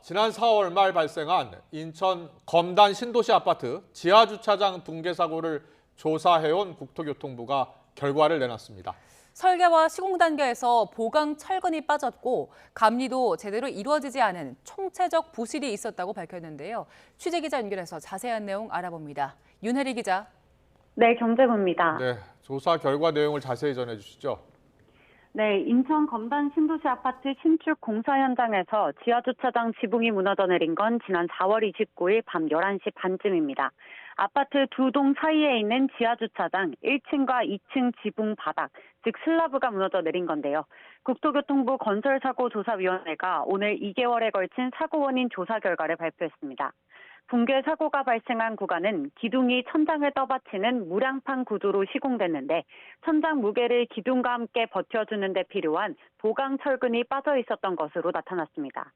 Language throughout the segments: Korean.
지난 4월 말 발생한 인천 검단 신도시 아파트 지하주차장 붕괴 사고를 조사해온 국토교통부가 결과를 내놨습니다. 설계와 시공 단계에서 보강 철근이 빠졌고 감리도 제대로 이루어지지 않은 총체적 부실이 있었다고 밝혔는데요. 취재기자 연결해서 자세한 내용 알아봅니다. 윤혜리 기자. 네, 경제부입니다. 네, 조사 결과 내용을 자세히 전해주시죠. 네, 인천 검단 신도시 아파트 신축 공사 현장에서 지하주차장 지붕이 무너져 내린 건 지난 4월 29일 밤 11시 반쯤입니다. 아파트 두 동 사이에 있는 지하주차장 1층과 2층 지붕 바닥, 즉 슬라브가 무너져 내린 건데요. 국토교통부 건설사고조사위원회가 오늘 2개월에 걸친 사고 원인 조사 결과를 발표했습니다. 붕괴 사고가 발생한 구간은 기둥이 천장을 떠받치는 무량판 구조로 시공됐는데 천장 무게를 기둥과 함께 버텨주는 데 필요한 보강 철근이 빠져 있었던 것으로 나타났습니다.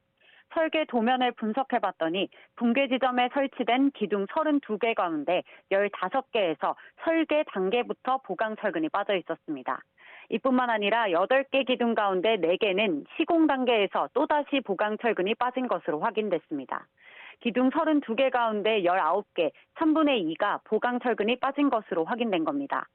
설계 도면을 분석해봤더니 붕괴 지점에 설치된 기둥 32개 가운데 15개에서 설계 단계부터 보강 철근이 빠져 있었습니다. 이뿐만 아니라 8개 기둥 가운데 4개는 시공 단계에서 또다시 보강 철근이 빠진 것으로 확인됐습니다. 기둥 32개 가운데 19개, 3분의 2가 보강 철근이 빠진 것으로 확인된 겁니다.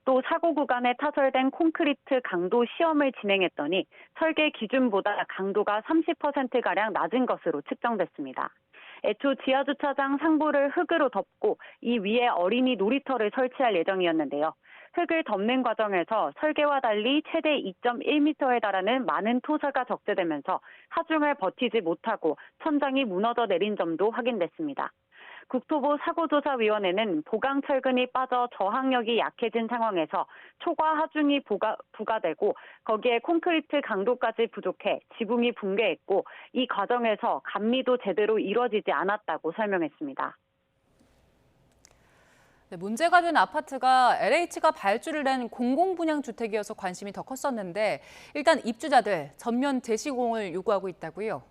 또 사고 구간에 타설된 콘크리트 강도 시험을 진행했더니 설계 기준보다 강도가 30%가량 낮은 것으로 측정됐습니다. 애초 지하주차장 상부를 흙으로 덮고 이 위에 어린이 놀이터를 설치할 예정이었는데요. 흙을 덮는 과정에서 설계와 달리 최대 2.1m에 달하는 많은 토사가 적재되면서 하중을 버티지 못하고 천장이 무너져 내린 점도 확인됐습니다. 국토부 사고조사위원회는 보강 철근이 빠져 저항력이 약해진 상황에서 초과 하중이 부과되고 거기에 콘크리트 강도까지 부족해 지붕이 붕괴했고 이 과정에서 감리도 제대로 이루어지지 않았다고 설명했습니다. 네, 문제가 된 아파트가 LH가 발주를 낸 공공분양주택이어서 관심이 더 컸었는데 일단 입주자들 전면 재시공을 요구하고 있다고요?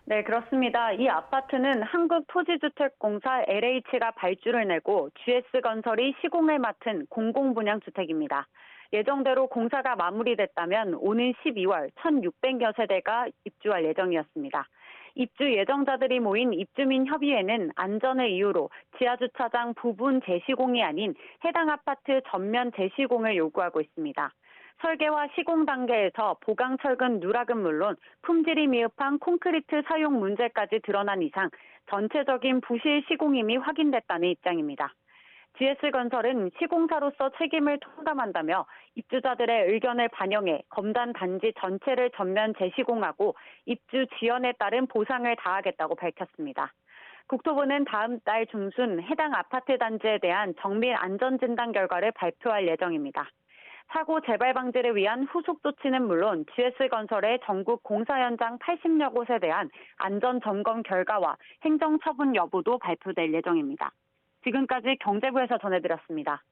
네, 그렇습니다. 이 아파트는 한국토지주택공사 LH가 발주를 내고 GS건설이 시공을 맡은 공공분양주택입니다. 예정대로 공사가 마무리됐다면 오는 12월 1,600여 세대가 입주할 예정이었습니다. 입주 예정자들이 모인 입주민협의회는 안전을 이유로 지하주차장 부분 재시공이 아닌 해당 아파트 전면 재시공을 요구하고 있습니다. 설계와 시공 단계에서 보강 철근 누락은 물론 품질이 미흡한 콘크리트 사용 문제까지 드러난 이상 전체적인 부실 시공임이 확인됐다는 입장입니다. GS건설은 시공사로서 책임을 통감한다며 입주자들의 의견을 반영해 검단 단지 전체를 전면 재시공하고 입주 지연에 따른 보상을 다하겠다고 밝혔습니다. 국토부는 다음 달 중순 해당 아파트 단지에 대한 정밀 안전진단 결과를 발표할 예정입니다. 사고 재발 방지를 위한 후속 조치는 물론 GS건설의 전국 공사 현장 80여 곳에 대한 안전 점검 결과와 행정 처분 여부도 발표될 예정입니다. 지금까지 경제부에서 전해드렸습니다.